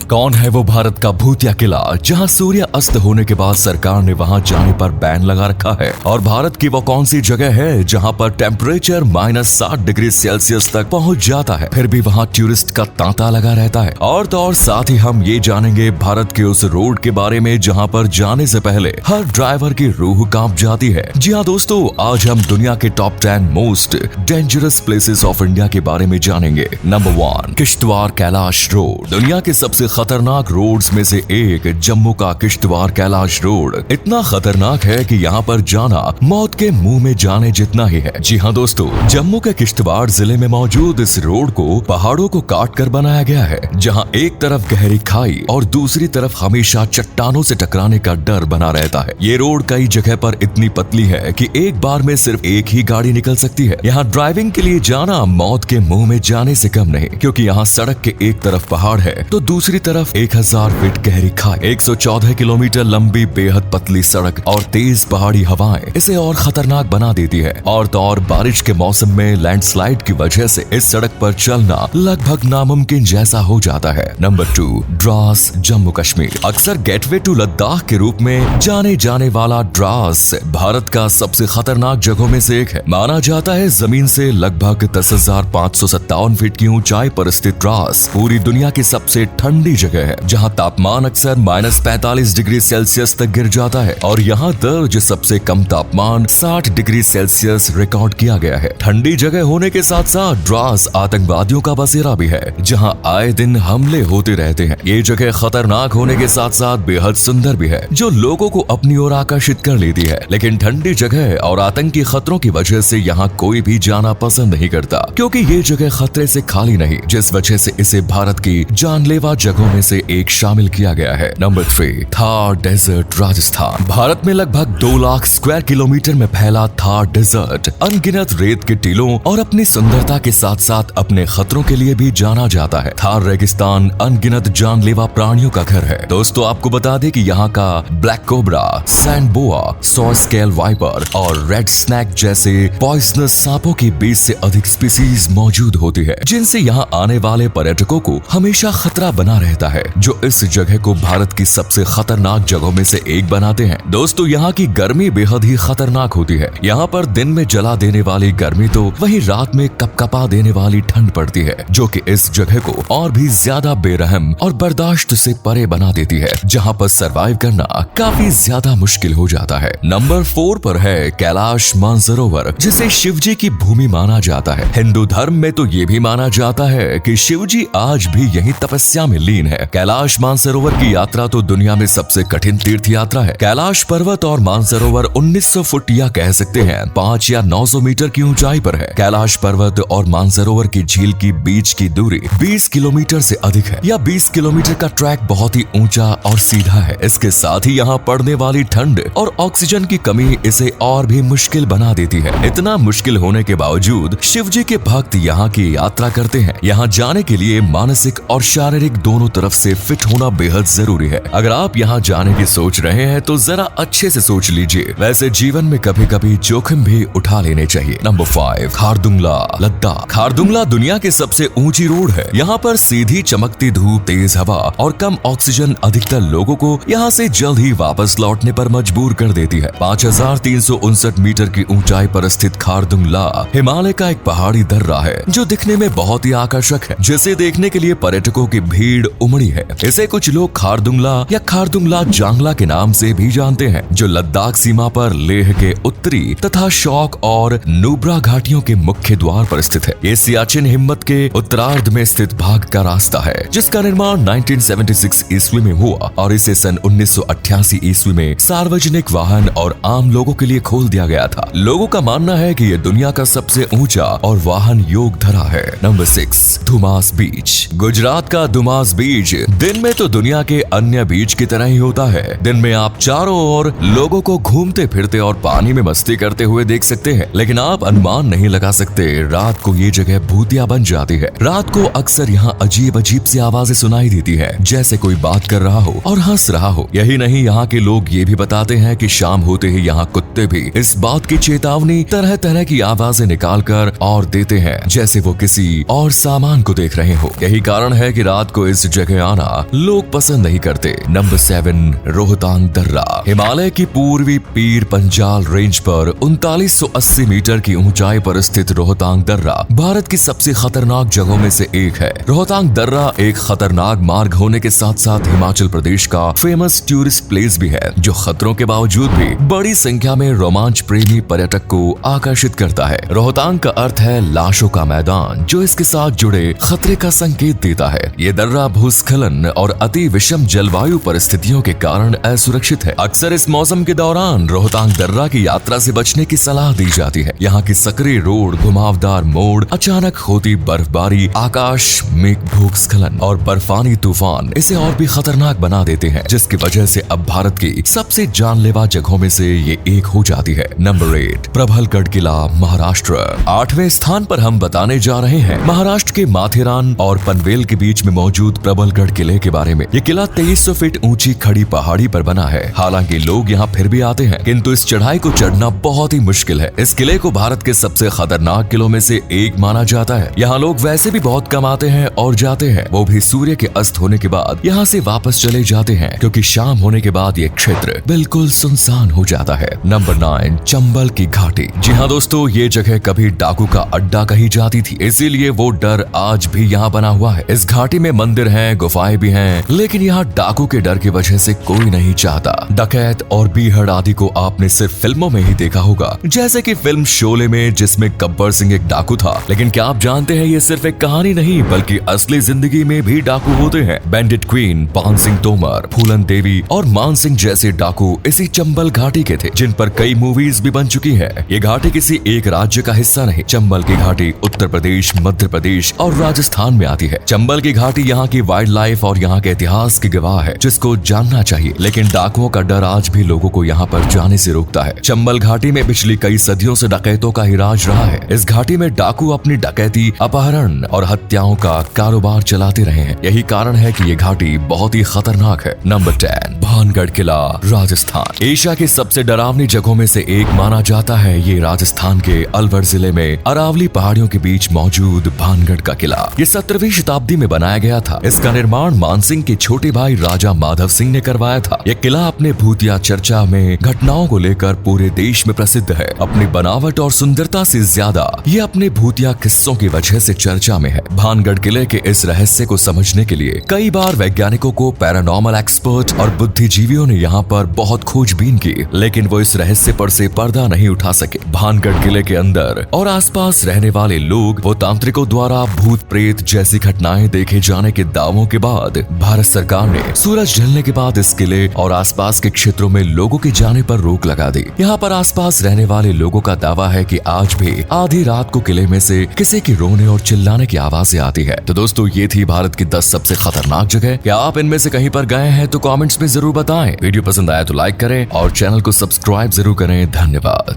कौन है वो भारत का भूतिया किला जहां सूर्य अस्त होने के बाद सरकार ने वहां जाने पर बैन लगा रखा है? और भारत की वो कौन सी जगह है जहां पर टेम्परेचर -60 डिग्री सेल्सियस तक पहुंच जाता है, फिर भी वहां टूरिस्ट का तांता लगा रहता है? और तो और साथ ही हम ये जानेंगे भारत के उस रोड के बारे में जहां पर जाने से पहले हर ड्राइवर की रूह कांप जाती है। जी हाँ दोस्तों, आज हम दुनिया के top 10 most dangerous places of India के बारे में जानेंगे। Number 1, Kishtwar Kailash road. दुनिया के सबसे खतरनाक रोड्स में से एक जम्मू का किश्तवाड़ कैलाश रोड इतना खतरनाक है कि यहाँ पर जाना मौत के मुंह में जाने जितना ही है। जी हाँ दोस्तों, जम्मू के किश्तवाड़ जिले में मौजूद इस रोड को पहाड़ों को काट कर बनाया गया है, जहाँ एक तरफ गहरी खाई और दूसरी तरफ हमेशा चट्टानों से टकराने का डर बना रहता है। ये रोड कई जगह पर इतनी पतली है कि एक बार में सिर्फ एक ही गाड़ी निकल सकती है। यहाँ ड्राइविंग के लिए जाना मौत के मुंह में जाने से कम नहीं, क्योंकि यहाँ सड़क के एक तरफ पहाड़ है तो दूसरी तरफ 1000 फीट गहरी खाई, 114 किलोमीटर लंबी बेहद पतली सड़क और तेज पहाड़ी हवाएं इसे और खतरनाक बना देती है। और तो और बारिश के मौसम में लैंडस्लाइड की वजह से इस सड़क पर चलना लगभग नामुमकिन जैसा हो जाता है। नंबर 2, द्रास जम्मू कश्मीर। अक्सर गेटवे टू लद्दाख के रूप में जाने जाने वाला द्रास भारत का सबसे खतरनाक जगहों में से एक है। माना जाता है जमीन से लगभग 10,557 फीट की ऊंचाई पर स्थित द्रास पूरी दुनिया की सबसे ठंडी जगह है, जहां तापमान अक्सर -45 डिग्री सेल्सियस तक गिर जाता है और यहाँ दर्ज सबसे कम तापमान 60 डिग्री सेल्सियस रिकॉर्ड किया गया है। ठंडी जगह होने के साथ साथ द्रास आतंकवादियों का बसेरा भी है, जहाँ आए दिन हमले होते रहते हैं। ये जगह खतरनाक होने के साथ साथ बेहद सुंदर भी है, जो लोगों को अपनी ओर आकर्षित कर लेती है। लेकिन ठंडी जगह और आतंकी खतरों की वजह से यहाँ कोई भी जाना पसंद नहीं करता, क्योंकि ये जगह खतरे से खाली नहीं, जिस वजह से इसे भारत की जानलेवा जगहों में से एक शामिल किया गया है। Number 3, Thar desert Rajasthan. भारत में लगभग 2 लाख स्क्वायर किलोमीटर में फैला थार डेजर्ट अनगिनत रेत के टीलों और अपनी सुंदरता के साथ साथ अपने खतरों के लिए भी जाना जाता है। थार रेगिस्तान अनगिनत जानलेवा प्राणियों का घर है। दोस्तों आपको बता दें कि यहाँ का black cobra, sand boa, saw scale viper और रेड स्नैक जैसे पॉइजनस सांपों की 20 से अधिक स्पीसीज मौजूद होती है, जिनसे यहाँ आने वाले पर्यटकों को हमेशा खतरा बना रहता है, जो इस जगह को भारत की सबसे खतरनाक जगहों में से एक बनाते हैं। दोस्तों यहाँ की गर्मी बेहद ही खतरनाक होती है। यहाँ पर दिन में जला देने वाली गर्मी तो वहीं रात में कपकपा देने वाली ठंड पड़ती है, जो कि इस जगह को और भी ज्यादा बेरहम और बर्दाश्त से परे बना देती है, जहाँ पर सरवाइव करना काफी ज्यादा मुश्किल हो जाता है। नंबर 4 पर है कैलाश मानसरोवर, जिसे शिव जी की भूमि माना जाता है। हिंदू धर्म में तो ये भी माना जाता है कि शिव जी आज भी यही तपस्या में लीन है। कैलाश मानसरोवर की यात्रा तो दुनिया में सबसे कठिन तीर्थ यात्रा है। कैलाश पर्वत और मानसरोवर 1900 फुट या कह सकते हैं 5 या 900 मीटर की ऊंचाई पर है। कैलाश पर्वत और मानसरोवर की झील की बीच की दूरी 20 किलोमीटर से अधिक है। यह 20 किलोमीटर का ट्रैक बहुत ही ऊंचा और सीधा है। इसके साथ ही यहाँ पड़ने वाली ठंड और ऑक्सीजन की कमी इसे और भी मुश्किल बना देती है। इतना मुश्किल होने के बावजूद शिव जी के भक्त यहाँ की यात्रा करते हैं। यहाँ जाने के लिए मानसिक और शारीरिक दोनों तरफ से फिट होना बेहद जरूरी है। अगर आप यहाँ जाने की सोच रहे हैं तो जरा अच्छे से सोच लीजिए। वैसे जीवन में कभी कभी जोखिम भी उठा लेने चाहिए। नंबर 5, खारदुंगला लद्दाख। खारदुंगला दुनिया की सबसे ऊंची रोड है। यहाँ पर सीधी चमकती धूप, तेज हवा और कम ऑक्सीजन अधिकतर लोगों को यहाँ से जल्द ही वापस लौटने पर मजबूर कर देती है। 5359 मीटर की ऊंचाई पर स्थित खारदुंगला हिमालय का एक पहाड़ी दर्रा है, जो दिखने में बहुत ही आकर्षक है, जिसे देखने के लिए पर्यटकों की भीड़ उमड़ी है। इसे कुछ लोग खारदुंगला या खारदुंगला जांगला के नाम से भी जानते हैं, जो लद्दाख सीमा पर लेह के उत्तरी तथा शौक और नुब्रा घाटियों के मुख्य द्वार पर स्थित है। ये सियाचिन हिम्मत के उत्तरार्ध में स्थित भाग का रास्ता है, जिसका निर्माण 1976 ईस्वी में हुआ और इसे सन 1988 ईस्वी में सार्वजनिक वाहन और आम लोगों के लिए खोल दिया गया था। लोगों का मानना है कि यह दुनिया का सबसे ऊंचा और वाहन योग धरा है। नंबर 6, धुमास बीच। गुजरात का धुमास बीच दिन में तो दुनिया के अन्य बीच की तरह ही होता है। दिन में आप चारों ओर लोगों को घूमते फिरते और पानी में मस्ती करते हुए देख सकते हैं, लेकिन आप अनुमान नहीं लगा सकते रात को ये जगह भूतिया बन जाती है। रात को अक्सर यहाँ अजीब अजीब सी आवाजें सुनाई देती है, जैसे कोई बात कर रहा हो और हंस रहा हो। यही नहीं, यहाँ के लोग ये भी बताते हैं कि शाम होते ही यहाँ कुत्ते भी इस बात की चेतावनी तरह तरह की आवाजें निकाल कर और देते हैं, जैसे वो किसी और सामान को देख रहे हो। यही कारण है कि रात को इस जगह आना लोग पसंद नहीं करते। नंबर 7, रोहतांग दर्रा। हिमालय की पूर्वी पीर पंजाल रेंज पर 3980 मीटर की ऊंचाई पर स्थित रोहतांग दर्रा भारत की सबसे खतरनाक जगहों में से एक है। रोहतांग दर्रा एक खतरनाक मार्ग होने के साथ साथ हिमाचल प्रदेश का फेमस टूरिस्ट प्लेस भी है, जो खतरों के बावजूद भी बड़ी संख्या में रोमांच प्रेमी पर्यटक को आकर्षित करता है। रोहतांग का अर्थ है लाशों का मैदान, जो इसके साथ जुड़े खतरे का संकेत देता है। ये दर्रा भूस्खलन और अति विषम जलवायु परिस्थितियों के कारण असुरक्षित है। अक्सर इस मौसम के दौरान रोहतांग दर्रा की यात्रा से बचने की सलाह दी जाती है। यहाँ की सकरी रोड, घुमावदार मोड़, अचानक होती बर्फबारी, आकाश में भूस्खलन और बर्फानी तूफान इसे और भी खतरनाक बना देते हैं, जिसकी वजह से अब भारत की सबसे जानलेवा जगहों में से ये एक हो जाती है। नंबर 8, प्रबलगढ़ किला, महाराष्ट्र। 8वें स्थान पर हम बताने जा रहे हैं महाराष्ट्र के माथेरान और पनवेल के बीच में मौजूद प्रबलगढ़ किले के बारे में। ये किला 2300 फीट ऊंची खड़ी पहाड़ी पर बना है। हालांकि लोग यहाँ फिर भी आते हैं, किंतु इस चढ़ाई को चढ़ना बहुत ही मुश्किल है। इस किले को भारत के सबसे खतरनाक किलों में से एक माना जाता है। यहाँ लोग वैसे भी बहुत कम आते हैं और जाते हैं, वो भी सूर्य के अस्त होने के बाद यहाँ से वापस चले जाते हैं, क्योंकि शाम होने के बाद ये क्षेत्र बिल्कुल सुनसान हो जाता है। नंबर 9, चंबल की घाटी। जी हाँ दोस्तों, ये जगह कभी डाकू का अड्डा कही जाती थी, इसीलिए वो डर आज भी यहाँ बना हुआ है। इस घाटी में मंदिर हैं, गुफाएं भी हैं, लेकिन यहाँ डाकू के डर की वजह से कोई नहीं चाहता। डकैत और बीहड़ आदि को आपने सिर्फ फिल्मों में ही देखा होगा, जैसे कि फिल्म शोले में, जिसमें गब्बर सिंह एक डाकू था। लेकिन क्या आप जानते हैं ये सिर्फ एक कहानी नहीं, बल्कि असली जिंदगी में भी डाकू होते हैं। बैंडिट क्वीन, पान सिंह तोमर, फूलन देवी और मान सिंह जैसे डाकू इसी चंबल घाटी के थे, जिन पर कई मूवीज भी बन चुकी है। ये घाटी किसी एक राज्य का हिस्सा नहीं। चंबल की घाटी उत्तर प्रदेश, मध्य प्रदेश और राजस्थान में आती है। चंबल की घाटी यहाँ की वाइल्ड लाइफ और यहाँ के इतिहास की गवाह है, जिसको जानना चाहिए। लेकिन डाकुओं का डर आज भी लोगों को यहाँ पर जाने से रोकता है। चंबल घाटी में पिछली कई सदियों से डकैतों का ही राज रहा है। इस घाटी में डाकू अपनी डकैती, अपहरण और हत्याओं का कारोबार चलाते रहे हैं। यही कारण है कि ये घाटी बहुत ही खतरनाक है। नंबर 10, भानगढ़ किला, राजस्थान। एशिया की सबसे डरावनी जगहों में से एक माना जाता है ये राजस्थान के अलवर जिले में अरावली पहाड़ियों के बीच मौजूद भानगढ़ का किला। ये 17वीं शताब्दी में बनाया गया था। इसका निर्माण मानसिंह के छोटे भाई राजा माधव सिंह ने करवाया था। यह किला अपने भूतिया चर्चा में घटनाओं को लेकर पूरे देश में प्रसिद्ध है। अपनी बनावट और सुंदरता से ज्यादा ये अपने भूतिया किस्सों की वजह से चर्चा में है। भानगढ़ किले के इस रहस्य को समझने के लिए कई बार वैज्ञानिकों को, पैरानॉर्मल एक्सपर्ट और बुद्धिजीवियों ने यहाँ पर बहुत खोजबीन की, लेकिन वो इस रहस्य पर से पर्दा नहीं उठा सके। भानगढ़ किले के अंदर और आसपास रहने वाले लोग वो तांत्रिकों द्वारा भूत प्रेत जैसी घटनाएं देखे जाने के दावों के बाद भारत सरकार ने सूरज ढलने के बाद इस किले और आसपास के क्षेत्रों में लोगों के जाने पर रोक लगा दी। यहाँ पर आसपास रहने वाले लोगों का दावा है कि आज भी आधी रात को किले में से किसी की रोने और चिल्लाने की आवाजें आती है। तो दोस्तों, ये थी भारत की 10 सबसे खतरनाक जगह। क्या आप इनमें से कहीं पर गए हैं तो कमेंट्स में जरूर बताएं। वीडियो पसंद आया तो लाइक करें और चैनल को सब्सक्राइब जरूर करें। धन्यवाद।